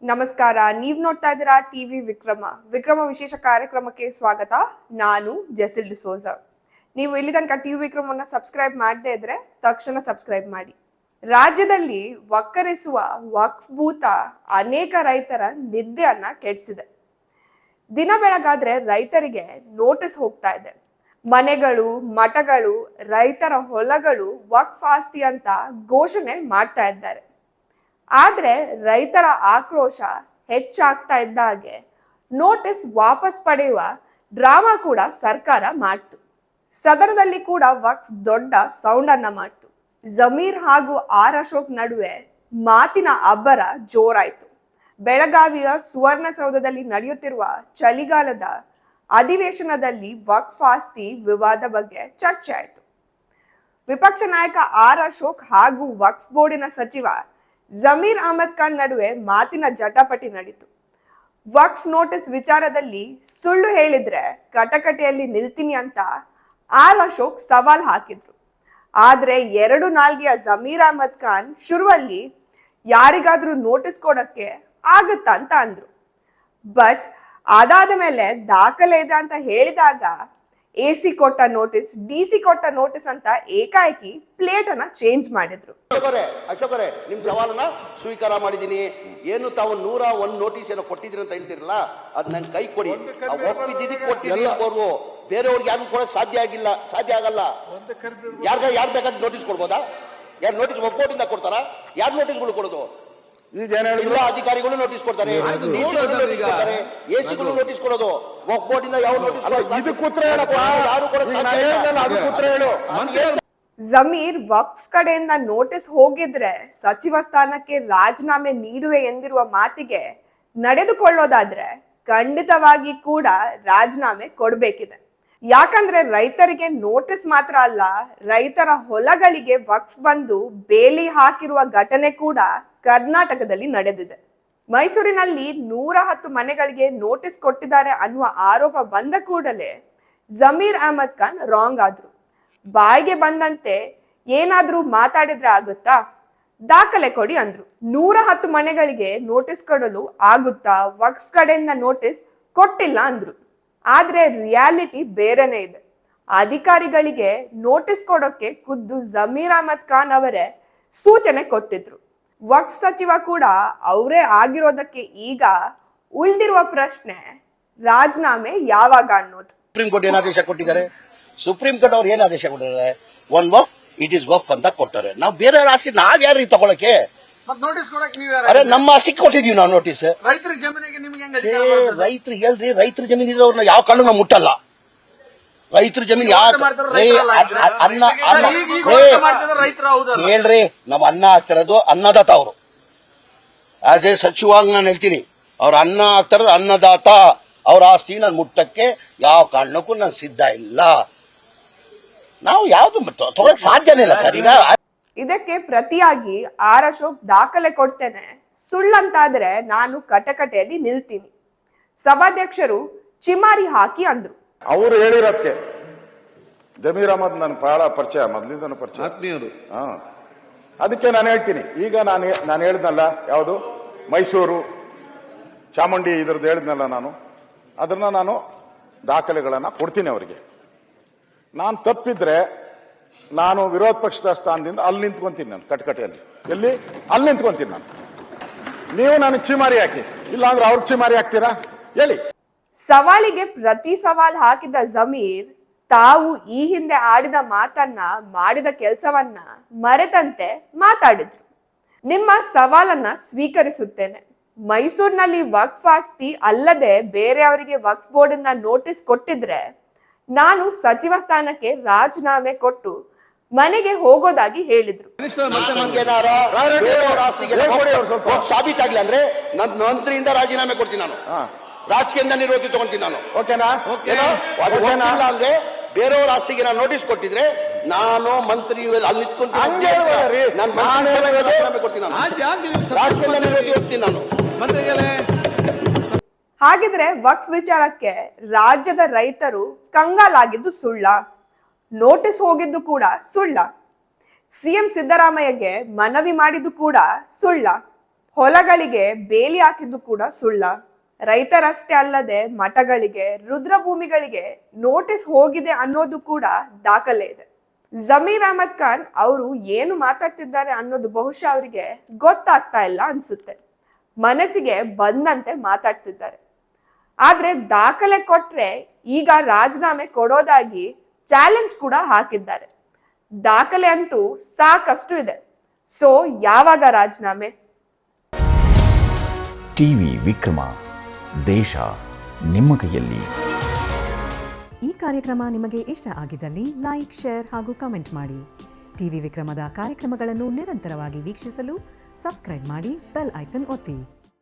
ನಮಸ್ಕಾರ. ನೀವ್ ನೋಡ್ತಾ ಇದ್ದೀರಾ ಟಿವಿ ವಿಕ್ರಮ ವಿಶೇಷ ಕಾರ್ಯಕ್ರಮಕ್ಕೆ ಸ್ವಾಗತ. ನಾನು ಜೆಸಿಲ್ ಡಿಸೋಜಾ. ನೀವು ಇಲ್ಲಿ ತನಕ ಟಿವಿ ವಿಕ್ರಮನ್ನ ಸಬ್ಸ್ಕ್ರೈಬ್ ಮಾಡದೇ ಇದ್ರೆ ತಕ್ಷಣ ಸಬ್ಸ್ಕ್ರೈಬ್ ಮಾಡಿ. ರಾಜ್ಯದಲ್ಲಿ ವಕ್ಕರಿಸುವ ವಕ್ಫ್ ಭೂತ ಅನೇಕ ರೈತರ ನಿದ್ದೆಯನ್ನ ಕೆಡಿಸಿದೆ. ದಿನ ಬೆಳಗಾದ್ರೆ ರೈತರಿಗೆ ನೋಟಿಸ್ ಹೋಗ್ತಾ ಇದೆ. ಮನೆಗಳು, ಮಠಗಳು, ರೈತರ ಹೊಲಗಳು ವಕ್ಫ್ ಆಸ್ತಿ ಅಂತ ಘೋಷಣೆ ಮಾಡ್ತಾ ಇದ್ದಾರೆ. ಆದ್ರೆ ರೈತರ ಆಕ್ರೋಶ ಹೆಚ್ಚಾಗ್ತಾ ಇದ್ದ ಹಾಗೆ ನೋಟಿಸ್ ವಾಪಸ್ ಪಡೆಯುವ ಡ್ರಾಮಾ ಕೂಡ ಸರ್ಕಾರ ಮಾಡ್ತು. ಸದನದಲ್ಲಿ ಕೂಡ ವಕ್ಫ್ ದೊಡ್ಡ ಸೌಂಡ್ ಅನ್ನ ಮಾಡ್ತು. ಜಮೀರ್ ಹಾಗೂ ಆರ್ ಅಶೋಕ್ ನಡುವೆ ಮಾತಿನ ಅಬ್ಬರ ಜೋರಾಯ್ತು. ಬೆಳಗಾವಿಯ ಸುವರ್ಣಸೌಧದಲ್ಲಿ ನಡೆಯುತ್ತಿರುವ ಚಳಿಗಾಲದ ಅಧಿವೇಶನದಲ್ಲಿ ವಕ್ಫ್ ಆಸ್ತಿ ವಿವಾದ ಬಗ್ಗೆ ಚರ್ಚೆ ಆಯಿತು. ವಿಪಕ್ಷ ನಾಯಕ ಆರ್ ಅಶೋಕ್ ಹಾಗೂ ವಕ್ಫ್ ಬೋರ್ಡಿನ ಸಚಿವ ಜಮೀರ್ ಅಹಮದ್ ಖಾನ್ ನಡುವೆ ಮಾತಿನ ಜಟಾಪಟಿ ನಡೀತು. ವಕ್ಫ್ ನೋಟಿಸ್ ವಿಚಾರದಲ್ಲಿ ಸುಳ್ಳು ಹೇಳಿದ್ರೆ ಕಟಕಟೆಯಲ್ಲಿ ನಿಲ್ತೀನಿ ಅಂತ ಆರ್ ಅಶೋಕ್ ಸವಾಲ್ ಹಾಕಿದ್ರು. ಆದ್ರೆ ಎರಡು ನಾಲ್ಗೆಯ ಜಮೀರ್ ಅಹಮದ್ ಖಾನ್ ಶುರುವಲ್ಲಿ ಯಾರಿಗಾದ್ರೂ ನೋಟಿಸ್ ಕೊಡಕ್ಕೆ ಆಗುತ್ತಾ ಅಂತ ಅಂದ್ರು. ಬಟ್ ಅದಾದ ಮೇಲೆ ದಾಖಲೆ ಇದೆ ಅಂತ ಹೇಳಿದಾಗ ಎಸಿ ಕೊಟ್ಟ ನೋಟಿಸ್, ಡಿಸಿ ಕೊಟ್ಟ ನೋಟಿಸ್ ಅಂತ ಏಕಾಏಕಿ ಪ್ಲೇಟ್ ಅನ್ನ ಚೇಂಜ್ ಮಾಡಿದ್ರು. ಅಶೋಕರೇ, ನಿಮ್ ಸವಾಲನ್ನ ಸ್ವೀಕಾರ ಮಾಡಿದೀನಿ. ಏನು ತಾವು 101 ನೋಟಿಸ್ ಏನೋ ಕೊಟ್ಟಿದ್ರಿ ಅಂತ ಹೇಳ್ತಿರಲ್ಲ, ಅದ್ ನಂಗೆ ಕೈ ಕೊಡಿ. ಕೊಟ್ಟಿದ್ರು ಬೇರೆಯವ್ರಿಗೆ ಯಾರು ಕೊಡಕ್ ಸಾಧ್ಯ ಆಗಲ್ಲ. ಯಾರು ಬೇಕಾದ್ರೆ ನೋಟಿಸ್ ಕೊಡ್ಬೋದಾ? ಯಾರು ನೋಟಿಸ್ ಒಪ್ಪೋಟಿಂದ ಕೊಡ್ತಾರ? ಯಾರು ನೋಟಿಸ್ಗಳು ಕೊಡೋದು? ಎಲ್ಲ ಅಧಿಕಾರಿಗಳು ನೋಟಿಸ್ ಕೊಡ್ತಾರೆ, ಎಸಿಗಳು ನೋಟಿಸ್ ಕೊಡೋದು. ಒಪ್ಪೋಟಿಂದ ಯಾವ ನೋಟಿಸ್? ಜಮೀರ್ ವಕ್ಫ್ ಕಡೆಯಿಂದ ನೋಟಿಸ್ ಹೋಗಿದ್ರೆ ಸಚಿವ ಸ್ಥಾನಕ್ಕೆ ರಾಜೀನಾಮೆ ನೀಡುವೆ ಎಂದಿರುವ ಮಾತಿಗೆ ನಡೆದುಕೊಳ್ಳೋದಾದ್ರೆ ಖಂಡಿತವಾಗಿ ಕೂಡ ರಾಜೀನಾಮೆ ಕೊಡ್ಬೇಕಿದೆ. ಯಾಕಂದ್ರೆ ರೈತರಿಗೆ ನೋಟಿಸ್ ಮಾತ್ರ ಅಲ್ಲ, ರೈತರ ಹೊಲಗಳಿಗೆ ವಕ್ಫ್ ಬಂದು ಬೇಲಿ ಹಾಕಿರುವ ಘಟನೆ ಕೂಡ ಕರ್ನಾಟಕದಲ್ಲಿ ನಡೆದಿದೆ. ಮೈಸೂರಿನಲ್ಲಿ 110 ಮನೆಗಳಿಗೆ ನೋಟಿಸ್ ಕೊಟ್ಟಿದ್ದಾರೆ ಅನ್ನುವ ಆರೋಪ ಬಂದ ಕೂಡಲೇ ಜಮೀರ್ ಅಹಮದ್ ಖಾನ್ ರಾಂಗ್ ಆದ್ರು. ಬಾಯಿಗೆ ಬಂದಂತೆ ಏನಾದ್ರೂ ಮಾತಾಡಿದ್ರೆ ಆಗುತ್ತಾ? ದಾಖಲೆ ಕೊಡಿ ಅಂದ್ರು. 110 ಮನೆಗಳಿಗೆ ನೋಟಿಸ್ ಕೊಡಲು ಆಗುತ್ತಾ? ವಕ್ಫ್ ಕಡೆಯಿಂದ ನೋಟಿಸ್ ಕೊಟ್ಟಿಲ್ಲ ಅಂದ್ರು. ಆದ್ರೆ ರಿಯಾಲಿಟಿ ಬೇರೆನೇ ಇದೆ. ಅಧಿಕಾರಿಗಳಿಗೆ ನೋಟಿಸ್ ಕೊಡೋಕೆ ಖುದ್ದು ಜಮೀರ್ ಅಹಮದ್ ಖಾನ್ ಅವರೇ ಸೂಚನೆ ಕೊಟ್ಟಿದ್ರು. ವಕ್ಫ್ ಸಚಿವ ಕೂಡ ಅವರೇ ಆಗಿರೋದಕ್ಕೆ ಈಗ ಉಳಿದಿರುವ ಪ್ರಶ್ನೆ ರಾಜೀನಾಮೆ ಯಾವಾಗ ಅನ್ನೋದು. ಸುಪ್ರೀಂ ಕೋರ್ಟ್ ಏನ್ ಆದೇಶ ಕೊಟ್ಟಿದ್ದಾರೆ? ಸುಪ್ರೀಂ ಕೋರ್ಟ್ ಅವ್ರು ಏನ್ ಆದೇಶ ಕೊಟ್ಟಿದ್ದಾರೆ? One Waqf it is Waqf ಅಂತ ಕೊಟ್ಟಾರೆ. ನಾವು ಬೇರೆ ಆಸ್ತಿ ನಾವ್ ಯಾರು ತಗೊಳಕ್ಕೆ? ಅರೆ ನಮ್ಮ ಆಸ್ತಿಗೆ ಕೊಟ್ಟಿದೀವಿ ನಾವು ನೋಟಿಸ್. ರೈತರ ಹೇಳ್ರಿ, ರೈತರ ಜಮೀನ್ ಇರೋರ್ನ ಯಾವ ಕಾರಣ ನಾವು ಮುಟ್ಟಲ್ಲ. ರೈತರ ಜಮೀನ್ ಹೇಳ್ರಿ, ನಮ್ಮ ಅನ್ನ ಹಾಕ್ತಿರೋದು ಅನ್ನದಾತ. ಅವರು ಆಸ್ ಎ ಸಚಿವಾಗ ನಾನು ಹೇಳ್ತೀನಿ, ಅವ್ರ ಅನ್ನ ಹಾಕ್ತಾರದು ಅನ್ನದಾತ. ಅವ್ರ ಆಸ್ತಿ ನಾನು ಮುಟ್ಟಕ್ಕೆ ಯಾವ ಕಾರಣಕ್ಕೂ ನಾನು ಸಿದ್ಧ ಇಲ್ಲ. ನಾವು ಯಾವ್ದು ತಗೊಳಕ್ ಸಾಧ್ಯನೇ ಇಲ್ಲ ಸರ್. ಈಗ ಇದಕ್ಕೆ ಪ್ರತಿಯಾಗಿ ಆರ್ ಅಶೋಕ್ ದಾಖಲೆ ಕೊಡ್ತೇನೆ, ಸುಳ್ಳಂತಾದ್ರೆ ನಾನು ಕಟಕಟೆಯಲ್ಲಿ ನಿಲ್ತೀನಿ. ಸಭಾಧ್ಯಕ್ಷರು ಚಿಮಾರಿ ಹಾಕಿ ಅಂದ್ರು. ಅವರು ಹೇಳಿರೋದಕ್ಕೆ ಜಮೀರ್ ಅಹಮದ್ ನನ್ನ ಬಹಳ ಪರಿಚಯ, ಮೊದಲಿಂದ ಪರಿಚಯ, ಆತ್ಮೀಯರು. ಅದಕ್ಕೆ ನಾನು ಹೇಳ್ತೀನಿ. ಈಗ ನಾನು ಹೇಳಿದ್ನಲ್ಲ, ಯಾವುದು ಮೈಸೂರು ಚಾಮುಂಡಿ ಇದ್ರದ್ದು ಹೇಳಿದ್ನಲ್ಲ, ಅದನ್ನ ನಾನು ದಾಖಲೆಗಳನ್ನ ಕೊಡ್ತೀನಿ ಅವರಿಗೆ. ನಾನು ತಪ್ಪಿದ್ರೆ ನಾನು ವಿರೋಧ ಪಕ್ಷದ ಸ್ಥಾನದಿಂದ ಅಲ್ಲಿ ನಿಂತ್ಕೊಂತೀನಿ. ನಾನು ಕಟಕಟೆಯಲ್ಲಿ ಎಲ್ಲಿ ಅಲ್ಲಿ ನಿಂತ್ಕೊಂತೀನಿ ನಾನು. ನೀವು ನನಗೆ ಚಿಮಾರಿ ಹಾಕಿ, ಇಲ್ಲ ಅಂದ್ರೆ ಅವ್ರ ಚಿಮಾರಿ ಹಾಕ್ತೀರಾ ಹೇಳಿ. ಸವಾಲಿಗೆ ಪ್ರತಿ ಸವಾಲ್ ಹಾಕಿದ ಜಮೀರ್ ತಾವು ಈ ಹಿಂದೆ ಆಡಿದ ಮಾತನ್ನ, ಮಾಡಿದ ಕೆಲಸವನ್ನ ಮರೆತಂತೆ ಮಾತಾಡಿದ್ರು. ನಿಮ್ಮ ಸವಾಲನ್ನ ಸ್ವೀಕರಿಸುತ್ತೇನೆ. ಮೈಸೂರಿನಲ್ಲಿ ವಕ್ಫ್ ಆಸ್ತಿ ಅಲ್ಲದೆ ಬೇರೆಯವರಿಗೆ ವಕ್ಫ್ ಬೋರ್ಡ್ ಇಂದ ನೋಟಿಸ್ ಕೊಟ್ಟಿದ್ರೆ ನಾನು ಸಚಿವ ಸ್ಥಾನಕ್ಕೆ ರಾಜೀನಾಮೆ ಕೊಟ್ಟು ಮನೆಗೆ ಹೋಗೋದಾಗಿ ಹೇಳಿದ್ರು. ಸಾಬೀತಾಗ್ಲಿ ಅಂದ್ರೆ ನನ್ನ ಮಂತ್ರಿಯಿಂದ ರಾಜೀನಾಮೆ ಕೊಡ್ತೀನಿ ನಾನು, ರಾಜಕೀಯದಿಂದ ನಿರ್ವಹಣೆ ತಗೊಂತೀನಿ ನಾನು. ಓಕೆನಾ? ಅಂದ್ರೆ ಬೇರೆಯವ್ರ ಆಸ್ತಿಗೆ ನಾನು ನೋಟಿಸ್ ಕೊಟ್ಟಿದ್ರೆ ನಾನು ಮಂತ್ರಿ ಅಲ್ಲಿ ನಿಂತ್ಕೊಂತೀನಿ, ರಾಜಕೀಯದಿಂದ ನಿರ್ವಹಣೆ ಹೋಗ್ತೀನಿ ನಾನು. ಹಾಗಿದ್ರೆ ವಕ್ಫ್ ವಿಚಾರಕ್ಕೆ ರಾಜ್ಯದ ರೈತರು ಕಂಗಾಲಾಗಿದ್ದು ಸುಳ್ಳ? ನೋಟಿಸ್ ಹೋಗಿದ್ದು ಕೂಡ ಸುಳ್ಳ? ಸಿಎಂ ಸಿದ್ದರಾಮಯ್ಯಗೆ ಮನವಿ ಮಾಡಿದ್ದು ಕೂಡ ಸುಳ್ಳ? ಹೊಲಗಳಿಗೆ ಬೇಲಿ ಹಾಕಿದ್ದು ಕೂಡ ಸುಳ್ಳ? ರೈತರಷ್ಟೇ ಅಲ್ಲದೆ ಮಠಗಳಿಗೆ, ರುದ್ರಭೂಮಿಗಳಿಗೆ ನೋಟಿಸ್ ಹೋಗಿದೆ ಅನ್ನೋದು ಕೂಡ ದಾಖಲೆ ಇದೆ. ಜಮೀರ್ ಅಹಮದ್ ಖಾನ್ ಅವರು ಏನು ಮಾತಾಡ್ತಿದ್ದಾರೆ ಅನ್ನೋದು ಬಹುಶಃ ಅವರಿಗೆ ಗೊತ್ತಾಗ್ತಾ ಇಲ್ಲ ಅನ್ಸುತ್ತೆ. ಮನಸ್ಸಿಗೆ ಬಂದಂತೆ ಮಾತಾಡ್ತಿದ್ದಾರೆ. ಆದ್ರೆ ದಾಖಲೆ ಕೊಟ್ರೆ ಈಗ ರಾಜೀನಾಮೆ ಕೊಡೋದಾಗಿ ಚಾಲೆಂಜ್ ಕೂಡ ಹಾಕಿದ್ದಾರೆ. ದಾಖಲೆ ಅಂತೂ ಸಾಕಷ್ಟು ಇದೆ. ಸೊ ಯಾವಾಗ ರಾಜೀನಾಮೆ? ಟಿವಿ ವಿಕ್ರಮ, ದೇಶ ನಿಮ್ಮ ಕೈಯಲ್ಲಿ. ಈ ಕಾರ್ಯಕ್ರಮ ನಿಮಗೆ ಇಷ್ಟ ಆಗಿದ್ದಲ್ಲಿ ಲೈಕ್, ಶೇರ್ ಹಾಗೂ ಕಮೆಂಟ್ ಮಾಡಿ. ಟಿವಿ ವಿಕ್ರಮದ ಕಾರ್ಯಕ್ರಮಗಳನ್ನು ನಿರಂತರವಾಗಿ ವೀಕ್ಷಿಸಲು ಸಬ್ಸ್ಕ್ರೈಬ್ ಮಾಡಿ, ಬೆಲ್ ಐಕನ್ ಒತ್ತಿ.